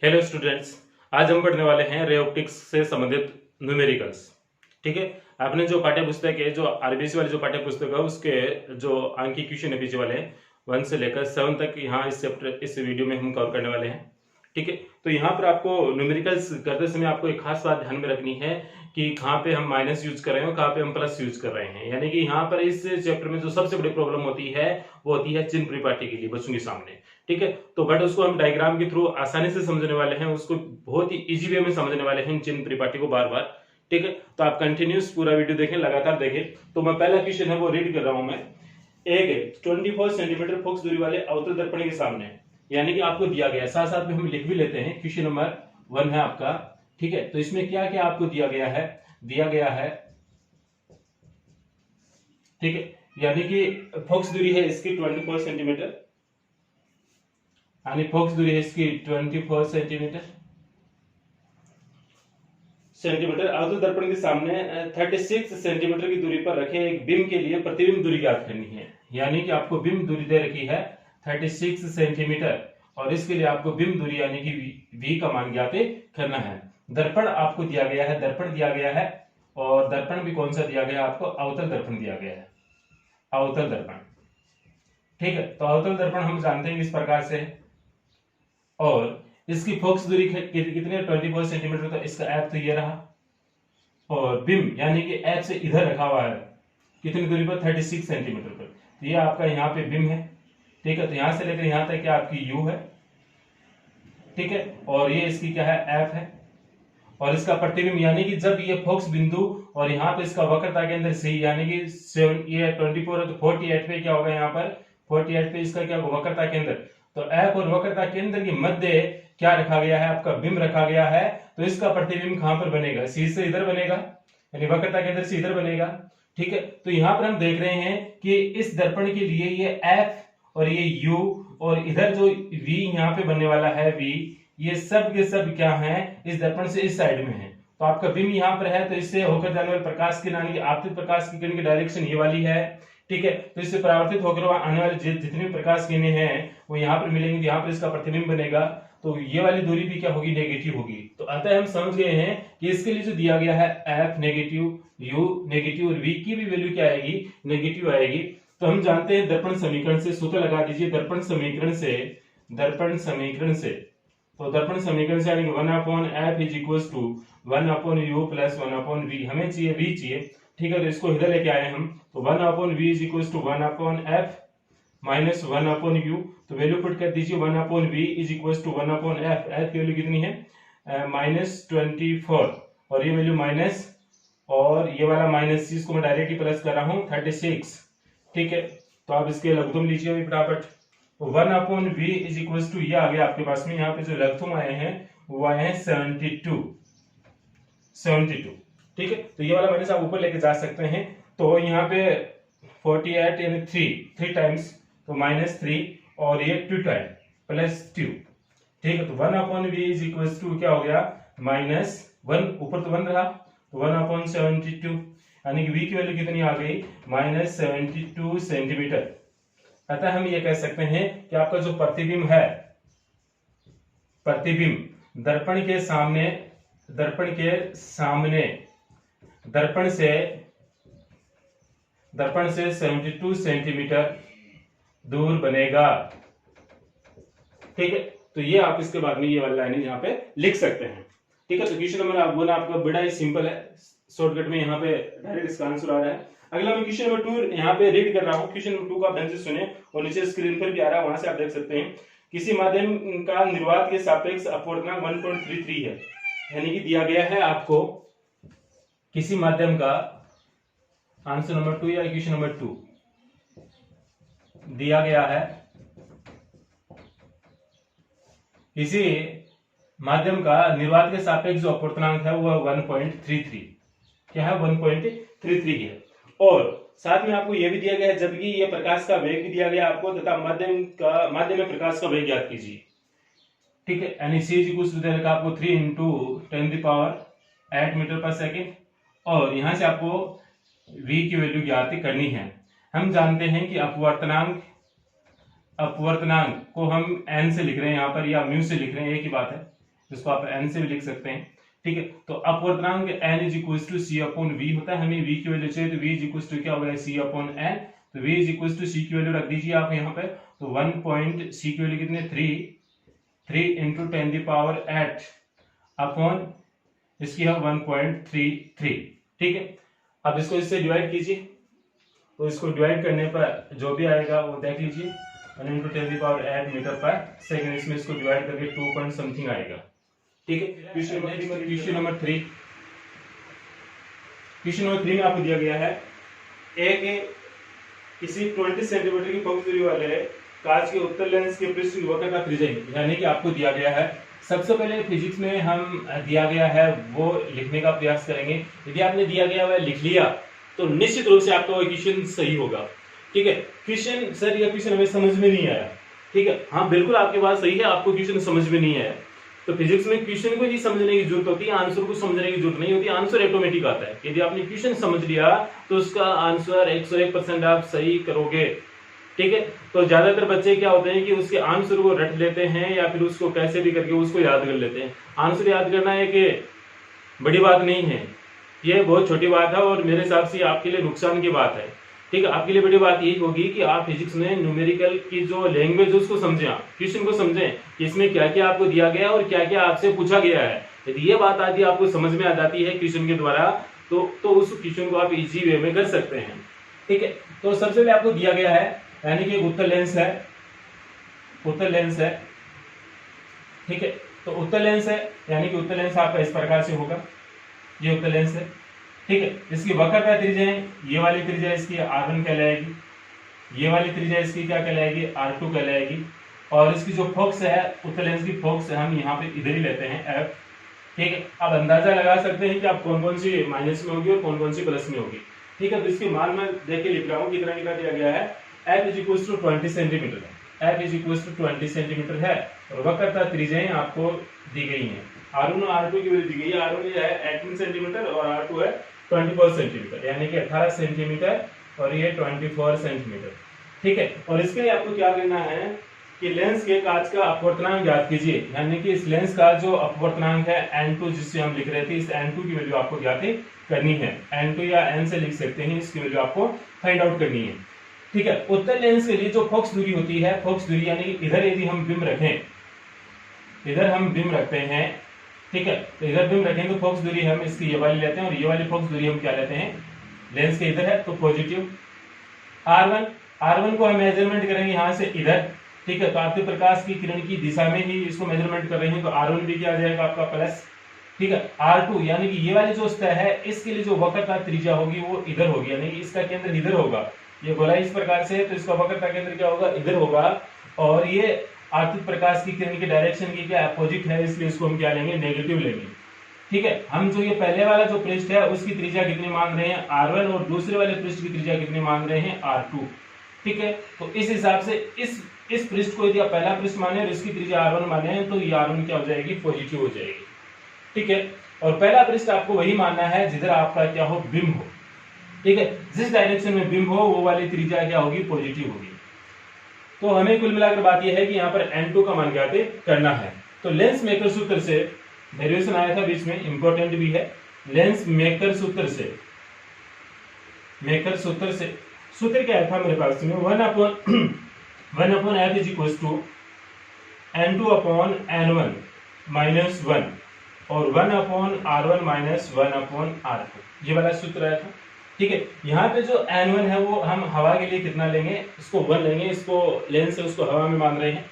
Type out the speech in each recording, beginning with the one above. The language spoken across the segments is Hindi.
हेलो स्टूडेंट्स, आज हम पढ़ने वाले हैं रे ऑप्टिक्स से संबंधित न्यूमेरिकल्स। ठीक है, आपने जो पाठ्य पुस्तक है, जो आरबीसी वाली जो पाठ्य पुस्तक है, उसके जो अंक के क्वेश्चन है पीछे वाले 1 से लेकर 7 तक यहाँ इस चैप्टर इस वीडियो में हम कवर करने वाले हैं। ठीक है, तो यहाँ पर आपको न्यूमेरिकल्स करते समय आपको एक खास बात ध्यान में रखनी है कि कहाँ पे हम माइनस यूज कर रहे हैं और कहाँ पे हम प्लस यूज कर रहे हैं। यानी कि यहाँ पर इस चैप्टर में जो सबसे बड़ी प्रॉब्लम होती है वो होती है चिन्ह परिपाटी के लिए बच्चों के सामने। ठीक है, तो बट उसको हम डायग्राम के थ्रू आसानी से समझने वाले हैं, उसको बहुत ही इजी वे में समझने वाले हैं चिन्ह परिपाटी को बार बार। ठीक है, तो आप कंटिन्यूस पूरा वीडियो देखें, लगातार देखें। तो मैं पहला क्वेश्चन है वो रीड कर रहा हूं मैं। एक 24 सेंटीमीटर फोकस दूरी वाले अवतल दर्पण के सामने, यानी कि आपको दिया गया, साथ साथ में हम लिख भी लेते हैं। क्वेश्चन नंबर 1 है आपका। ठीक है, तो इसमें क्या क्या आपको दिया गया है। ठीक है, यानी कि फोकस दूरी है इसकी 24 सेंटीमीटर, यानी फोकस दूरी है इसकी 24 सेंटीमीटर। अवतल दर्पण के सामने 36 सेंटीमीटर की दूरी पर रखे एक बिंब के लिए प्रतिबिंब दूरी ज्ञात करनी है। यानी कि आपको बिंब दूरी दे रखी है 36 सेंटीमीटर और इसके लिए आपको बिंब दूरी यानी कि v का मान ज्ञात करना है। दर्पण आपको दिया गया है, दर्पण दिया गया है, और दर्पण भी कौन सा दिया गया है आपको? अवतल दर्पण दिया गया है, अवतल दर्पण। ठीक है, तो अवतल दर्पण हम जानते हैं इस प्रकार से, और इसकी फोकस दूरी कितनी है? 24 सेंटीमीटर। तो इसका एफ तो ये रहा, और बिंब यानी कि एफ से इधर रखा हुआ है कितनी दूरी पर? 36 सेंटीमीटर पर। तो ये आपका यहाँ पे बिंब है। ठीक है, तो यहां से लेकर यहां तक क्या आपकी यू है। ठीक है, और ये इसकी क्या है? एफ है। और इसका प्रतिबिंब यानी कि जब ये फोकस बिंदु और यहाँ पे इसका वक्रता के अंदर सी, यानी कि 7 ये 24 है तो 48 पे क्या होगा? यहाँ पर 48 पे इसका क्या होगा? वक्रता के अंदर। तो एफ और वक्रता के अंदर के मध्य क्या रखा गया है? आपका बिंब रखा गया है। तो इसका प्रतिबिंब कहां पर बनेगा? सी से इधर बनेगा, यानी वक्रता के अंदर से इधर बनेगा। ठीक है, तो यहां पर हम देख रहे हैं कि इस दर्पण के लिए ये एफ और ये यू और इधर जो वी यहाँ पे बनने वाला है वी, ये सब के सब क्या है? इस दर्पण से इस साइड में है। तो आपका बिंब यहाँ पर है, तो इससे होकर जाने वाले प्रकाश की यानी कि आपतित प्रकाश की किरण की डायरेक्शन ये वाली है। ठीक है, तो इससे परावर्तित होकर आने वाले जितने प्रकाश किरणें हैं वो यहाँ पर मिलेंगे, तो यहाँ पर इसका प्रतिबिंब बनेगा। तो ये वाली दूरी भी क्या होगी? नेगेटिव होगी। तो अतः हम समझ गए हैं कि इसके लिए जो दिया गया है एफ नेगेटिव, यू नेगेटिव और वी की भी वैल्यू क्या आएगी? नेगेटिव आएगी। तो हम जानते हैं दर्पण समीकरण से, सूत्र लगा दीजिए दर्पण समीकरण से, तो दर्पण समीकरण से यानी कि 1/f is equals to 1/u plus 1/v। हमें चाहिए v चाहिए। ठीक है, तो इसको इधर लेके आए हम, तो 1/v is equals to 1/f minus 1/u। तो वैल्यू पुट कर दीजिए 1/v is equals to 1/f। f की वैल्यू कितनी है? -24, और ये वैल्यू माइनस, और ये वाला माइनस इसको मैं डायरेक्टली प्लस कर रहा हूं 36। ठीक है, तो आप इसके लघुत्तम लीजिए अभी फटाफट। तो 1/v इज इक्वल्स टू ये आ गया आपके पास में। यहाँ पे जो लघुत्तम आए हैं वो आए हैं 72। ठीक है, तो ये वाला माइनस आप ऊपर लेके जा सकते हैं। तो यहाँ पे 48 यानी 3 टाइम्स, तो -3, और ये 2 टाइम प्लस 2। ठीक है, तो 1/v इज इक्वल्स टू क्या हो गया? -1, ऊपर तो 1 रहा, तो 1/72, यानी कि v की वैल्यू कितनी आ गई? -72 सेंटीमीटर। अतः हम ये कह सकते हैं कि आपका जो प्रतिबिंब है, प्रतिबिंब दर्पण के सामने, दर्पण से 72 सेंटीमीटर दूर बनेगा। ठीक है, तो ये आप इसके बाद में ये वाला लाइन यहाँ पे लिख सकते हैं। ठीक है, तो क्वेश्चन नंबर 1 आपका बड़ा ही सिंपल है, शॉर्टकट में यहाँ पे डायरेक्ट इसका आंसर आ रहा है। अगला मैं क्वेश्चन नंबर 2 यहाँ पे रीड कर रहा हूँ। क्वेश्चन नंबर 2 को आप ढंग से सुने, और नीचे स्क्रीन पर भी आ रहा है, वहां से आप देख सकते हैं। किसी माध्यम का निर्वात के सापेक्ष अपवर्तनांक 1.33 है, यानी कि दिया गया है आपको किसी माध्यम का, आंसर नंबर 2 या क्वेश्चन नंबर 2 दिया गया है किसी माध्यम का निर्वात के सापेक्ष जो अपवर्तनांक है वो 1.33, क्या है? 1.33 है। और साथ में आपको यह भी दिया गया है, जबकि यह प्रकाश का वेग भी दिया गया आपको, तथा माध्यम में प्रकाश का वेग ज्ञात कीजिए। ठीक है, यानी c इज इक्वल टू आपको 3 × 10⁸ मीटर पर सेकेंड, और यहां से आपको v की वैल्यू ज्ञात करनी है। हम जानते हैं कि अपवर्तनांक को हम n से लिख रहे हैं यहाँ पर, या म्यू से लिख रहे हैं, एक ही बात है। जिसको आप n से भी लिख सकते हैं। ठीक है, तो अपवर्तनांक n is equal to c upon v होता है। हमें v की वैल्यू चाहिए तो v इज इक्वल टू क्या होगा, c अपॉन n। तो v is equal to c की वैल्यू रख दीजिए आप यहाँ पे। तो 1 c की वैल्यू कितनी, 3 इंटू 10⁸ अपॉन इसकी है 1.33। ठीक है, अब इसको इससे डिवाइड कीजिए, तो इसको डिवाइड करने पर जो भी आएगा वो देख लीजिए, 1 इंटू 10⁸ मीटर पर सेकेंड। इसमें इसको डिवाइड करके 2 पॉइंट समथिंग आएगा। ठीक है, क्वेश्चन नंबर 3 में आपको दिया गया है एक किसी 20 सेंटीमीटर की फोकस दूरी वाले कांच के उत्तल लेंस के पृष्ठ की वक्र का त्रिज्या, यानी कि आपको दिया गया है। सबसे पहले फिजिक्स में हम दिया गया है वो लिखने का प्रयास करेंगे। यदि आपने दिया गया वह लिख लिया तो निश्चित रूप से आपका क्वेश्चन सही होगा। ठीक है, क्वेश्चन सर यह क्वेश्चन हमें समझ में नहीं आया। ठीक है, हाँ बिल्कुल आपके बात सही है, आपको क्वेश्चन समझ में नहीं आया। तो फिजिक्स में क्वेश्चन को ही समझने की जरूरत होती है, आंसर को समझने की जरूरत नहीं होती। आंसर ऑटोमेटिक आता है। यदि आपने क्वेश्चन समझ लिया तो उसका आंसर 101% आप सही करोगे। ठीक है, तो ज्यादातर बच्चे क्या होते हैं कि उसके आंसर को रट लेते हैं या फिर उसको कैसे भी करके उसको याद कर लेते हैं। आंसर याद करना एक बड़ी बात नहीं है, ये बहुत छोटी बात है और मेरे हिसाब से आपके लिए नुकसान की बात है। ठीक है, आपके लिए बड़ी बात यही होगी कि आप फिजिक्स में न्यूमेरिकल की जो लैंग्वेज है उसको समझें, आप क्वेश्चन को समझें कि इसमें क्या क्या आपको दिया गया है और क्या क्या आपसे पूछा गया है। यदि ये बात आदि आपको समझ में आ जाती है क्वेश्चन के द्वारा तो उस क्वेश्चन को आप इजी वे में कर सकते हैं। ठीक है, तो सबसे पहले आपको दिया गया है यानी कि उत्तल लेंस है, उत्तल लेंस है। ठीक है, तो उत्तल लेंस है यानी कि उत्तल लेंस आपका इस प्रकार से होगा, ये उत्तल लेंस है। ठीक है, इसकी वक्र का त्रिज्या है, ये वाली त्रिज्या इसकी R1 कहलाएगी, ये वाली त्रिज्या इसकी क्या कहलाएगी, R2 कहलाएगी। और इसकी जो फोकस है उत्तल लेंस की फोकस हम यहाँ पे इधर ही लेते हैं F। ठीक है, अब अंदाजा लगा सकते हैं कि आप कौन कौन सी माइनस में होगी और कौन कौन सी प्लस में होगी। ठीक है, तो इसकी मान मैं देख के लिख रहा हूँ कितना दिया गया है। F is equal to 20 centimetre है, F is equal to 20 centimetre है और वक्र का त्रिज्याएं आपको दी गई हैं। R1 और R2 की वैल्यू दी गई है, R1 है 18 सेंटीमीटर और R2 है 24 सेंटीमीटर, यानी कि 18 सेंटीमीटर और ये 24 सेंटीमीटर। ठीक है, और इसके लिए आपको क्या करना है कि लेंस के कांच का अपवर्तनांक ज्ञात कीजिए, यानी कि इस लेंस का जो अपवर्तनांक है n2 जिससे हम लिख रहे थे, इस n2 की वैल्यू आपको ज्ञात करनी है। n2 या n से लिख सकते हैं, इसकी वैल्यू आपको फाइंड आउट करनी है। ठीक है, उत्तल लेंस के लिए जो फोकस दूरी होती है, फोकस दूरी यानी कि इधर यदि हम बिंब रखें, इधर हम बिंब रखते हैं। ठीक है, तो इधर बिंब रखें तो फोकस दूरी हम इसकी ये वाली लेते हैं और ये वाली फोकस दूरी हम क्या लेते हैं, लेंस के इधर है तो पॉजिटिव। R1 को हम मेजरमेंट करेंगे यहाँ से इधर। ठीक है, तो आपके प्रकाश की किरण की दिशा में ही इसको मेजरमेंट कर रहे हैं तो R1 भी क्या आ जाएगा आपका प्लस। ठीक है, R2 यानी कि ये वाली जो सतह है इसके लिए जो वक्र का त्रिज्या होगी वो इधर होगी, यानी कि इसका केंद्र इधर होगा। ये गोला इस प्रकार से है तो इसका वक्र का केंद्र क्या होगा, इधर होगा। और ये आपतित प्रकाश की किरण की डायरेक्शन की क्या अपोजिट है, इसलिए इसको हम क्या लेंगे, नेगेटिव लेंगे। ठीक है, हम जो ये पहले वाला जो पृष्ठ है उसकी त्रिज्या कितनी मान रहे हैं, R1, और दूसरे वाले पृष्ठ की त्रिज्या कितनी मान रहे हैं, R2। ठीक है, तो इस हिसाब से इस पृष्ठ को यदि आप पहला पृष्ठ माने और इसकी त्रिज्या R1 माने तो ये R1 क्या हो जाएगी, पॉजिटिव हो जाएगी। ठीक है, और पहला पृष्ठ आपको वही मानना है जिधर आपका क्या हो, बिंब हो। ठीक है, जिस डायरेक्शन में बिंब हो वो वाली त्रिज्या क्या होगी, पॉजिटिव होगी। तो हमें कुल मिलाकर बात यह है कि यहाँ पर n2 का मान ज्ञात करना है। तो लेंस मेकर सूत्र से डेरिवेशन आया था बीच में, इंपॉर्टेंट भी है। लेंस मेकर सूत्र से सूत्र क्या था मेरे पास में, 1/f is equal to n2/n1 minus 1 और 1/r1 माइनस 1/r2, ये वाला सूत्र आया था। ठीक है, यहाँ पे जो n1 है वो हम हवा के लिए कितना लेंगे, इसको 1 लेंगे, इसको लेंस से उसको हवा में मान रहे हैं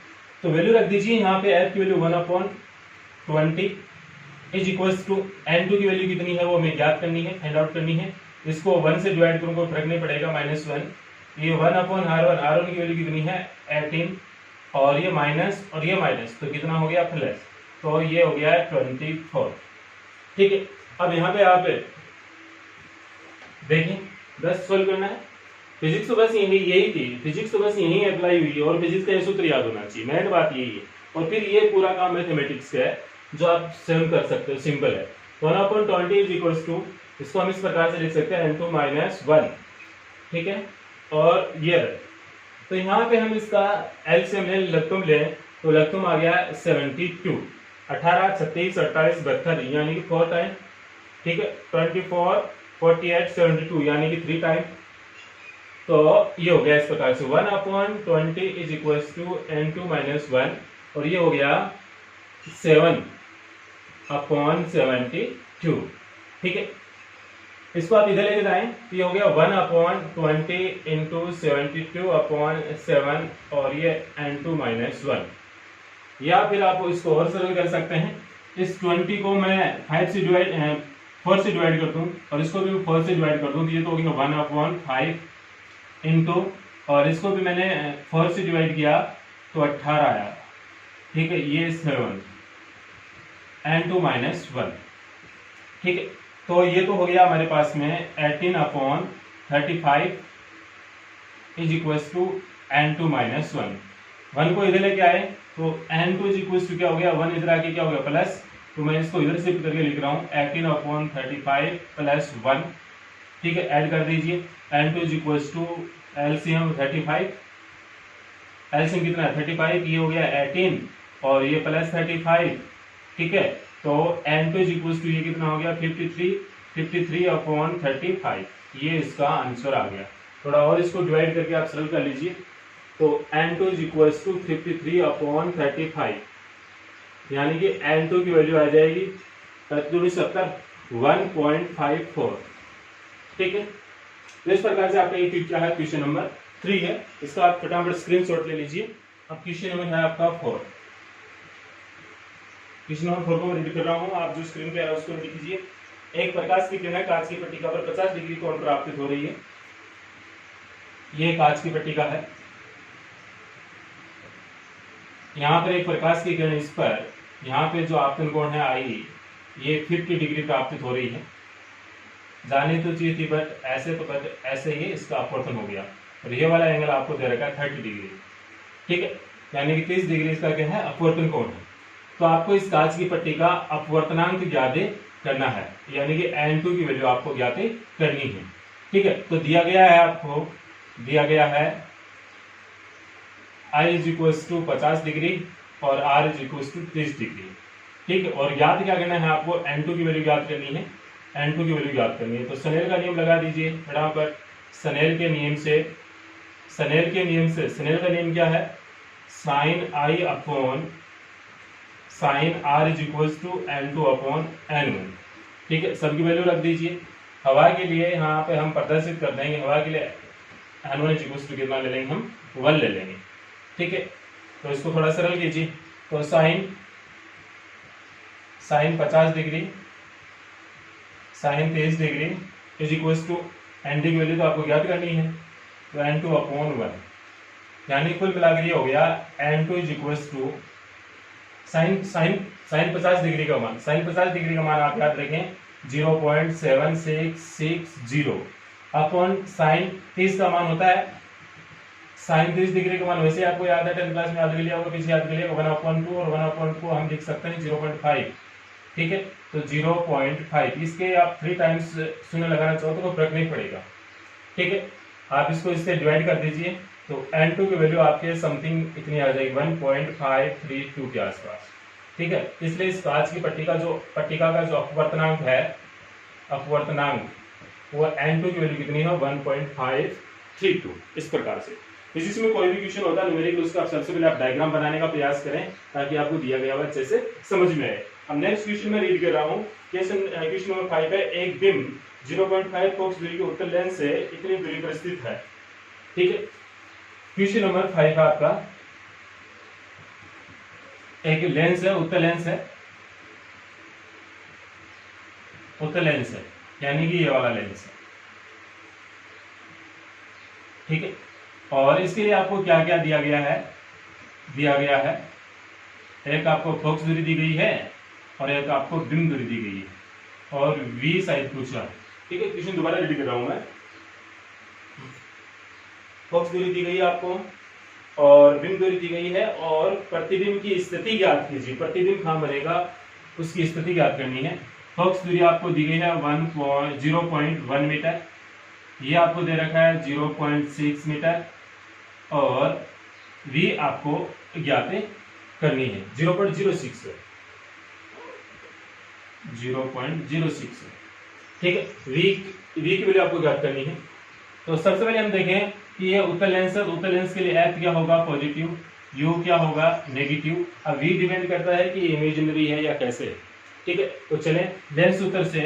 तो वैल्यू रख दीजिए यहाँ पे f की value 1/20 is equal to n2 की वैल्यू कितनी है वो हमें ज्ञात करनी है, फाइंड आउट करनी है। इसको 1 से डिवाइड करूंगा, फर्क नहीं पड़ेगा, -1। ये 1/r1 की वैल्यू कितनी है, 18, और ये माइनस और ये माइनस तो कितना हो गया, प्लस, तो ये हो गया 24। ठीक है, अब यहाँ पे आप देखिए बस सोल्व करना है। फिजिक्स तो बस यही थी, फिजिक्स तो बस यही अप्लाई हुई है और फिजिक्स का ये सूत्र याद होना चाहिए, मेन बात यही है। और फिर ये पूरा काम मैथमेटिक्स है जो आप स्वयं कर सकते हो, सिंपल है। 1/20 इज इक्वल टू, इसको हम इस प्रकार से लिख सकते हैं n2 - 1। ठीक है, और ये तो यहाँ पे हम इसका एलसीएम ले, लघुत्तम ले तो लघुत्तम आ गया 72। 18, 36, 28, 72 यानी कि 4 टाइम। ठीक है, 24, 48, 72 यानी कि 3 टाइम। तो ये हो गया इस प्रकार से 1/20 इज इक्वल टू n2 - 1, और ये हो गया 7/72। ठीक है, इसको आप इधर लेके जाएं तो ये हो गया 1/20 इंटू 72/7, और ये n2 - 1। या फिर आप इसको और सरल कर सकते हैं, इस 20 को मैं 4 से डिवाइड कर दूं, और इसको भी 4 से डिवाइड कर दूं, तो ये तो हो गया 1/5 इंटू, और इसको भी मैंने 4 से डिवाइड किया तो 18 आया। ठीक है, ये 7 n2 - 1। ठीक है, तो ये तो हो गया हमारे पास में 18/35 इज इक्वल टू n2 - 1। 1 को इधर लेके आए तो n2 इज इक्वल टू क्या हो गया, 1 इधर आके क्या हो गया प्लस, तो मैं इसको इधर शिफ्ट करके लिख रहा हूँ 18/35 प्लस 1। ठीक है, ऐड कर दीजिए, n2 is equal to LCM 35, LCM कितना है 35, ये हो गया 18 और ये प्लस 35। ठीक है, तो n2 इज इक्वल टू ये कितना हो गया 53/35, ये इसका आंसर आ गया। थोड़ा और इसको डिवाइड करके आप सरल कर लीजिए, तो n2 इज इक्वल टू 53/35 यानी कि n2 की वैल्यू आ जाएगी 1.54। ठीक है, तो इस प्रकार से आपका ये क्या है, क्वेश्चन नंबर 3 है। इसका आप फटाफट स्क्रीनशॉट ले लीजिए। अब क्वेश्चन नंबर है आपका 4। क्वेश्चन नंबर 4 को मैं रीड कर रहा हूँ, आप जो स्क्रीन पे है उसको रीड कीजिए। एक प्रकाश की किरण कांच की पट्टिका पर 50 डिग्री कोण पर आपतित हो रही है। ये कांच की पट्टिका है, यहाँ पर एक प्रकाश की किरण इस पर, यहाँ पे जो आपतन कोण है आई, ये 50 डिग्री प्राप्त हो रही है। जाने तो चाहिए थी बट ऐसे ही इसका अपवर्तन हो गया, और ये वाला एंगल आपको दे रखा है 30 डिग्री। ठीक है, यानी कि 30 डिग्री इसका क्या है, अपवर्तन कोण है। तो आपको इस कांच की पट्टी का अपवर्तनांक ज्ञात करना है, यानी कि n2 की वैल्यू आपको ज्ञात करनी है। ठीक है, तो दिया गया है, आपको दिया गया है I is equal to 50 degree और R is equal to 30 degree. ठीक है, और ज्ञात क्या करना है, आपको n2 की वैल्यू ज्ञात करनी है, n2 की वैल्यू ज्ञात करनी है। तो स्नेल का नियम लगा दीजिए फटाफट। स्नेल के नियम से, स्नेल का नियम क्या है, sine I upon sine R is equal to n2/n1। ठीक है, सबकी वैल्यू रख दीजिए। हवा के लिए यहाँ पे हम प्रदर्शित कर देंगे, हवा के लिए n1 इज इक्वल टू कितना ले लेंगे, हम 1 ले लेंगे। ठीक है, तो इसको थोड़ा सरल कीजिए। तो sine 50 degree, sine 23 degree is equal to n की वैल्यू तो आपको ज्ञात करनी है, तो n2/1, यानी कुल मिलाकर ये हो गया n2 is equal to sine 50 degree का मान, साइन 50 डिग्री का मान आप याद रखें 0.7660 अपॉन साइन 30 का मान होता है, साइन 30 डिग्री का मान वैसे आपको याद है, 10th क्लास में याद कर लिया होगा, पीछे याद कर लिया 1/2, और 1/2 हम लिख सकते हैं 0.5। ठीक है, तो 0.5 इसके आप 3 टाइम्स शून्य लगाना चाहो तो कोई फर्क नहीं पड़ेगा। ठीक है, आप इसको इससे डिवाइड कर दीजिए, तो n2 की वैल्यू आपके समथिंग इतनी आ जाएगी 1.532 के आसपास। ठीक है, इसलिए इस कांच की पट्टिका का जो अपवर्तनांक है, अपवर्तनांक वो n2 की वैल्यू कितनी है 1.532। इस प्रकार से फिजिक्स में कोई भी क्वेश्चन होता है न्यूमेरिकल, उसका सबसे पहले आप डायग्राम बनाने का प्रयास करें ताकि आपको दिया गया हुआ अच्छे से समझ में आए। अब नेक्स्ट क्वेश्चन में रीड कर रहा हूँ, क्वेश्चन नंबर 5 है। एक बिंब 0.5 फोक्स दूरी के उत्तर लेंस से इतनी दूरी पर स्थित है। ठीक है, क्वेश्चन नंबर 5 है आपका, एक लेंस है, उत्तर लेंस है, उत्तर लेंस है, यानी कि ये वाला लेंस है। ठीक है, और इसके लिए आपको क्या क्या दिया गया है, एक आपको फोक्स दूरी दी गई है और एक आपको बिंब दूरी दी गई है, और v साइज पूछा है। ठीक है, क्वेश्चन दोबारा रेडी कर रहा हूं मैं। फोक्स दूरी दी गई है आपको और बिंब दूरी दी गई है, और प्रतिबिंब की स्थिति ज्ञात कीजिए, प्रतिबिंब कहां बनेगा उसकी स्थिति ज्ञात करनी है। फोक्स दूरी आपको दी गई है 0.1 मीटर, ये आपको दे रखा है 0.6 मीटर, और v आपको ज्ञात करनी है 0.06 है। 0.06 है। ठीक है, वी की वैल्यू आपको ज्ञात करनी है। तो सबसे पहले हम देखें कि ये उत्तल लेंस है, तो उत्तल लेंस के लिए एफ क्या होगा, पॉजिटिव, यू क्या होगा, नेगेटिव। अब वी डिपेंड करता है कि इमेजिनरी है या कैसे है। ठीक है, तो चले लेंस सूत्र से,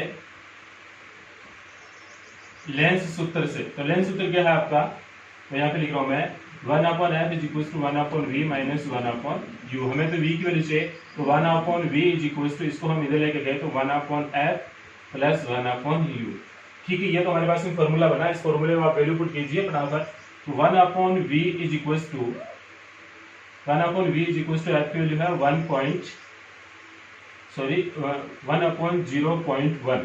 तो लेंस सूत्र क्या है आपका, तो यहाँ पे लिख रहा हूं मैं 1/f is equal to 1/v minus 1/u। हमें तो v की वैल्यू चाहिए, तो 1/v इज इक्वल टू, इसको हम इधर लेके गए तो 1/f प्लस 1/u। ठीक है, ये तो हमारे पास में फॉर्मूला बना, इस फॉर्मूले में आप वैल्यू पुट कीजिए फटाफट। तो 1/v is equal to 1/v is equal to f की वैल्यू है 1/0.1।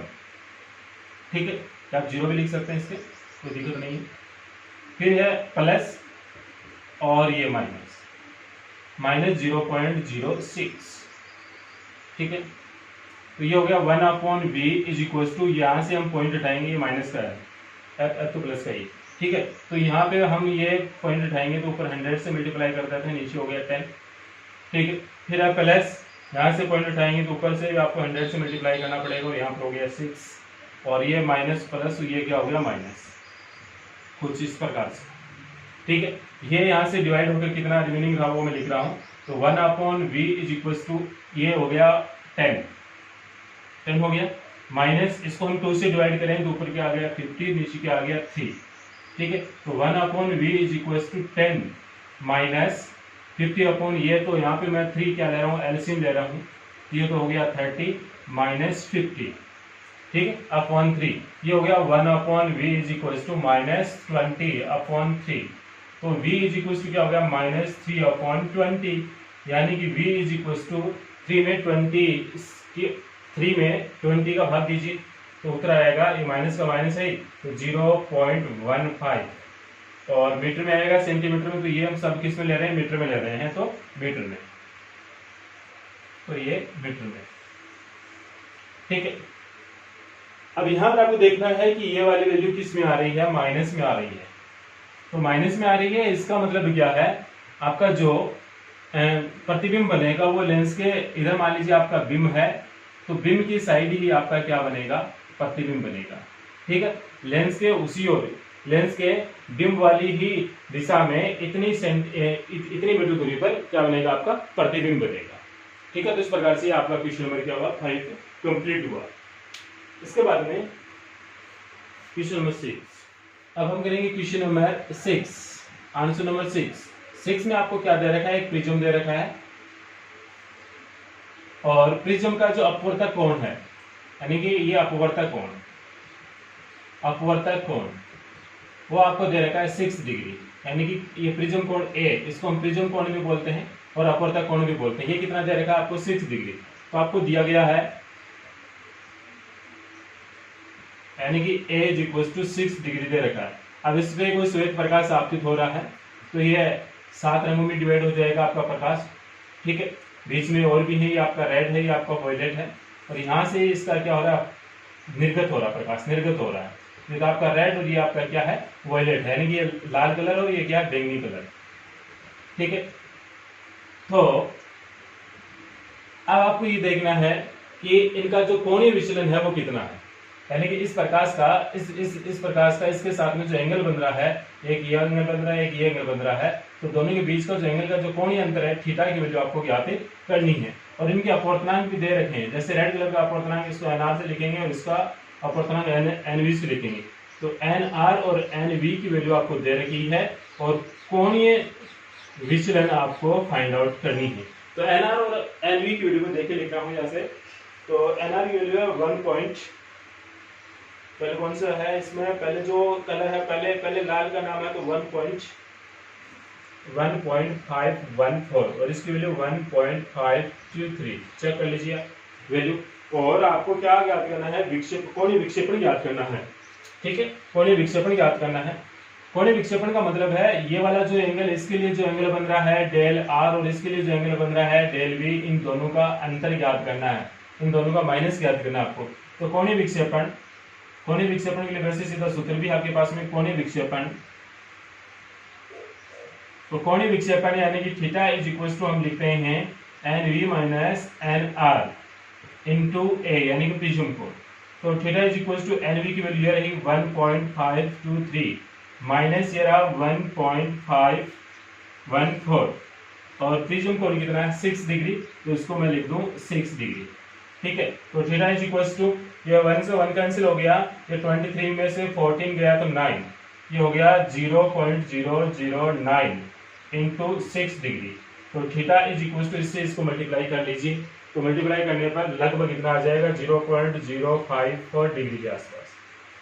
ठीक है, तो आप 0 भी लिख सकते हैं, इसके कोई दिक्कत नहीं है। फिर है प्लस और ये माइनस 0.06। ठीक है, तो ये हो गया 1/v इज इक्वल टू, यहाँ से हम पॉइंट उठाएंगे, ये माइनस का है, f तो प्लस का ही। ठीक है, तो यहाँ पे हम ये पॉइंट उठाएंगे तो ऊपर 100 से मल्टीप्लाई कर देते हैं, नीचे हो गया 10। ठीक है, फिर आप प्लस, यहाँ से पॉइंट उठाएंगे तो ऊपर से आपको 100 से मल्टीप्लाई करना पड़ेगा, और यहाँ पर हो गया 6, और ये माइनस प्लस, ये क्या हो गया माइनस, कुछ इस प्रकार से। ठीक है, ये यहाँ से डिवाइड होकर कितना रिमेनिंग रहा वो मैं लिख रहा हूँ। तो 1/v इज इक्वल टू, ये हो गया 10 हो गया, माइनस इसको हम 2 से डिवाइड करेंगे तो ऊपर क्या आ गया 50, नीचे क्या आ गया 3। ठीक है, तो 1/v is equal to 10 minus 50 ये, तो यहाँ पे मैं 3 क्या ले रहा हूँ, एलसीएम ले रहा हूँ, ये तो हो गया 30 माइनस 50। ठीक है, अपॉन 3, ये हो गया 1/v is equal to minus 20/3। तो v इज इक्वल टू क्या हो गया माइनस 3/20, यानी कि v इज इक्वल टू 3 में 20 का भाग दीजिए तो उत्तर आएगा, ये माइनस का माइनस है तो 0.15, और मीटर में आएगा सेंटीमीटर में, तो ये हम सब किस में ले रहे हैं, मीटर में ले रहे हैं, तो मीटर में, तो ये मीटर में। ठीक है, अब यहाँ पर आपको देखना है कि ये वाली वैल्यू किस में आ रही है, माइनस में आ रही है। तो माइनस में आ रही है, इसका मतलब क्या है, आपका जो प्रतिबिंब बनेगा वो लेंस के इधर, मान लीजिए आपका बिंब है, तो बिंब की साइड ही आपका क्या बनेगा, प्रतिबिंब बनेगा। ठीक है, लेंस के उसी ओर, लेंस के बिंब वाली ही दिशा में इतनी मीटर दूरी पर क्या बनेगा, आपका प्रतिबिंब बनेगा। ठीक है, तो इस प्रकार से आपका क्वेश्चन नंबर क्या हुआ, 5 कंप्लीट हुआ। इसके बाद में क्वेश्चन नंबर 6, अब हम करेंगे क्वेश्चन नंबर 6, आंसर नंबर 6 में आपको क्या दे रखा है, एक प्रिज्म दे रखा है, और प्रिज्म का जो अपवर्तक कोण है, यानी कि ये अपवर्तक कोण वो आपको दे रखा है 6 डिग्री, यानी कि ये प्रिज्म कोण ए, इसको हम प्रिज्म कोण भी बोलते हैं और अपवर्तक कोण भी बोलते हैं। ये कितना दे रखा है आपको 6 डिग्री, तो आपको दिया गया है, यानी कि a is equal to 6 degree दे रखा है। अब इस पे कोई श्वेत प्रकाश आपतित हो रहा है, तो ये 7 रंगों में डिवाइड हो जाएगा आपका प्रकाश। ठीक है, बीच में और भी है, ये आपका रेड है, ये आपका वायलेट है, और यहाँ से इसका क्या हो रहा है, निर्गत हो रहा है, प्रकाश निर्गत हो रहा है। ये तो आपका रेड और ये आपका क्या है, वायलेट है, यानी कि ये लाल कलर और ये क्या है, बैंगनी कलर। ठीक है, तो अब आपको ये देखना है कि इनका जो कोणीय विचलन है वो कितना है, यानी कि इस प्रकाश का इस प्रकाश का इसके साथ में जो एंगल बन रहा है, एक ये एंगल बन रहा है, एक ये एंगल बन रहा है, तो दोनों के बीच का जो एंगल का जो कोणीय अंतर है, थीटा की वैल्यू आपको ज्ञात करनी है। और इनके अपवर्तनांक भी दे रखे हैं, जैसे रेड कलर का अपवर्तनांक इसको एनआर से लिखेंगे और इसका अपवर्तनांक एनवी से लिखेंगे। तो एनआर और एनवी की वैल्यू आपको दे रखी है, और कोणीय विचलन आपको फाइंड आउट करनी है। तो एनआर और एनवी की वैल्यू को देख के लिख रहा हूँ यहाँ से। तो एनआर की वैल्यू है 1. पहले कौन सा है इसमें, पहले जो कलर है, पहले लाल का नाम है, तो 1.514 और इसकी वैल्यू 1.523। चेक कर लीजिए वैल्यू। और आपको क्या ज्ञात करना है, कोणीय विक्षेपण ज्ञात करना है। ठीक है, कोणीय विक्षेपण ज्ञात करना है। कोणीय विक्षेपण का मतलब है ये वाला जो एंगल, इसके लिए जो एंगल बन रहा है डेल आर, और इसके लिए जो एंगल बन रहा है डेल वी, इन दोनों का अंतर ज्ञात करना है, इन दोनों का माइनस ज्ञात करना है आपको। तो कोणीय विक्षेपण के लिए वैसे सीधा सूत्र भी आपके पास में, कोणीय विक्षेपण, तो कोणीय विक्षेपण यानी कि थीटा इज इक्वल टू हम लिखते हैं N V minus N R. Into A यानी कि प्रिज्म कोण। तो theta is equal to NV की वैल्यू ये रही 1.523 माइनस ये रहा 1.514 और प्रिज्म कोण कितना है 6 डिग्री, तो इसको मैं लिख दूं 6 डिग्री। ठीक है, तो थीटा इज इक्वल टू ये 1 से 1 कैंसिल हो गया, ये 23 में से 14 गया तो 9, ये हो गया 0.009 इंटू 6 डिग्री। तो थीटा इज इक्वल टू इससे इसको मल्टीप्लाई कर लीजिए, तो मल्टीप्लाई करने पर लगभग कितना आ जाएगा 0.054 डिग्री के आसपास।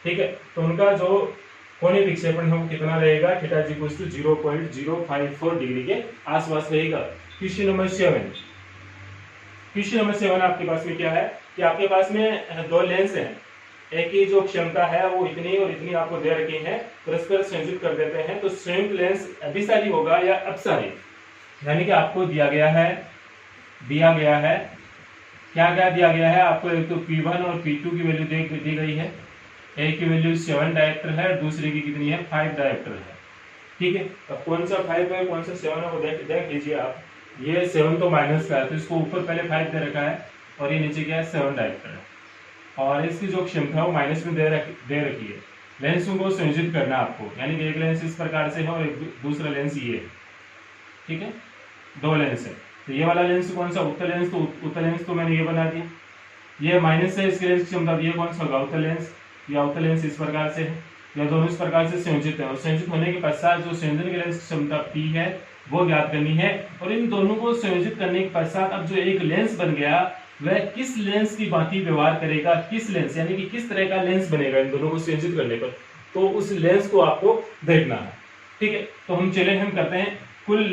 ठीक है, तो उनका जो कोणीय विक्षेपण है वो कितना रहेगा, theta is equal to 0.054 degree के आसपास रहेगा। Question number 7। क्वेश्चन नंबर 7 आपके पास में क्या है कि आपके पास में दो लेंस हैं, एक की जो क्षमता है वो इतनी और इतनी आपको दे रखी है, परस्पर संयोजित कर देते हैं। तो संयुक्त लेंस अभिसारी होगा या अपसारी, यानी कि आपको दिया गया है क्या दिया गया है आपको, एक तो P1 और P2 की वैल्यू दी गई है, एक की वैल्यू 7 डायरेक्टर है, दूसरे की कितनी है 5 डायरेक्टर है। ठीक है, अब कौन सा 5 है कौन सा 7 है वो देख लीजिए आप। ये 7 तो माइनस का है, तो इसको ऊपर पहले 5 दे रखा है और ये नीचे क्या है 7 डायरेक्टर है, और इसकी जो क्षमता है वो माइनस में दे रखी है। लेंस को संयोजित करना आपको, यानी कि एक लेंस इस प्रकार से है और एक दूसरा लेंस ये है। ठीक है, दो लेंस है, तो ये वाला लेंस कौन सा उत्तल लेंस, तो उत्तल लेंस तो मैंने ये बना दिया, ये माइनस है इसकी लेंस क्षमता, ये कौन सा होगा उत्तल लेंस, या उत्तल लेंस इस प्रकार से है, या दोनों इस प्रकार से संयोजित है। और संयोजित होने के पश्चात जो संयोजन की लेंस क्षमता P है वो ज्ञात करनी है, और इन दोनों को संयोजित करने के पश्चात अब जो एक लेंस बन गया वह किस लेंस की भांति व्यवहार करेगा, किस लेंस यानी कि किस तरह का लेंस बनेगा इन दोनों को संयोजित करने पर, तो उस लेंस को आपको देखना है। ठीक है, तो हम करते हैं कुल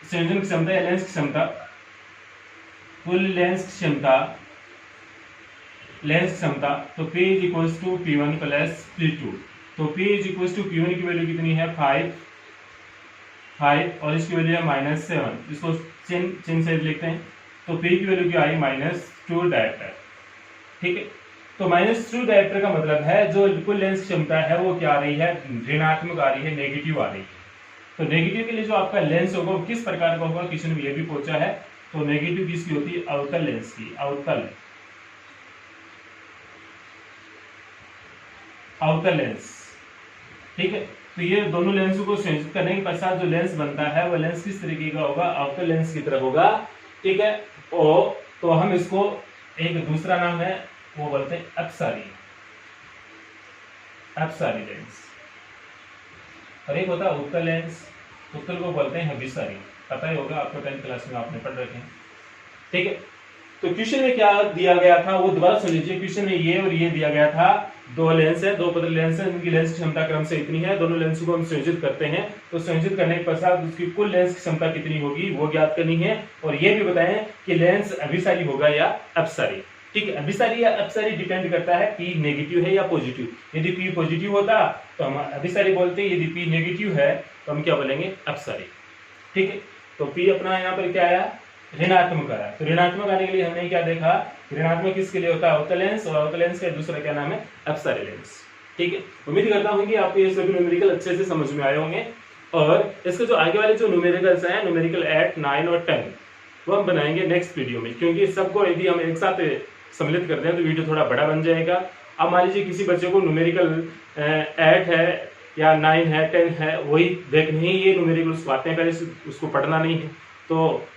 संयोजन क्षमता या लेंस क्षमता, कुल लेंस क्षमता तो P is equal to P1 plus P2। तो P is equal to P1 की वैल्यू कितनी है 5 और इसकी वैल्यू है -7, इसको चिन्ह से लिखते हैं, तो P की वैल्यू क्या आई -2 डायरेक्टर। ठीक है, तो -2 डायरेक्टर का मतलब है जो कुल लेंस क्षमता है वो क्या आ रही है, ऋणात्मक आ रही है, नेगेटिव आ रही है। तो नेगेटिव के लिए जो आपका लेंस होगा वो किस प्रकार का होगा, क्वेश्चन में ये भी पूछा है। तो नेगेटिव किसकी होती है, अवतल लेंस की, अवतल लेंस। ठीक है, तो ये दोनों लेंसों को संयोजित करने के पश्चात जो लेंस बनता है वो लेंस किस तरीके का होगा, अवतल लेंस की तरह होगा। ठीक है, तो हम इसको एक दूसरा नाम है वो बोलते हैं अपसारी लेंस, और एक होता है उत्तल लेंस, उत्तल को बोलते हैं अभिसारी, पता ही होगा आपको 10th क्लास में आपने पढ़ रखे हैं। ठीक है, तो क्वेश्चन में क्या दिया गया था वो दोबारा सुन लीजिए। क्वेश्चन में ये और ये दिया गया था, दो लेंस है, दो पतले लेंस है, इनकी लेंस क्षमता क्रम से इतनी है, दोनों लेंस को हम संयोजित करते हैं, तो संयोजित करने के पश्चात उसकी कुल लेंस क्षमता कितनी होगी वो ज्ञात करनी है, और ये भी बताएं कि लेंस अभिसारी होगा या अपसारी। ठीक है, अभिसारी या अपसारी डिपेंड करता है P नेगेटिव है या पॉजिटिव। यदि P पॉजिटिव होता तो हम अभिसारी बोलते हैं, यदि P नेगेटिव है तो हम क्या बोलेंगे, अपसारी। ठीक है, तो P अपना यहाँ पर क्या आया, ऋणात्मक आया। तो ऋणात्मक आने के लिए हमने क्या देखा, ऋणात्मक किसके लिए होता है, अवतल लेंस, और अवतल लेंस का दूसरा क्या नाम है, अपसारी लेंस। ठीक है, उम्मीद करता हूँ कि आपको ये सभी न्यूमेरिकल अच्छे से समझ में आए होंगे, और इसके जो आगे वाले जो न्यूमेरिकल्स हैं, न्यूमेरिकल 8, 9 और 10 वो हम बनाएंगे नेक्स्ट वीडियो में, क्योंकि सबको यदि हम एक साथ सम्मिलित करते हैं तो वीडियो थोड़ा बड़ा बन जाएगा। अब मान लीजिए किसी बच्चे को न्यूमेरिकल 8 है या 9 है 10 है वही देखनी है, ये न्यूमेरिकल उसको आते हैं, पहले उसको पढ़ना नहीं है, तो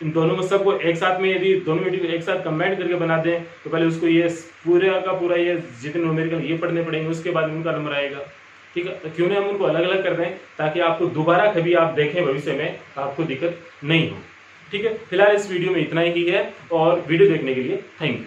इन दोनों को सबको एक साथ में यदि दोनों वीडियो को एक साथ कंबाइन करके बना दें तो पहले उसको ये पूरा का पूरा ये जितने न्यूमेरिकल ये पढ़ने पड़ेंगे, उसके बाद उनका नंबर आएगा। ठीक है, तो क्यों नहीं हम उनको अलग अलग कर दें ताकि आपको दोबारा कभी आप देखें भविष्य में आपको दिक्कत नहीं हो। ठीक है, फिलहाल इस वीडियो में इतना ही है, और वीडियो देखने के लिए थैंक यू।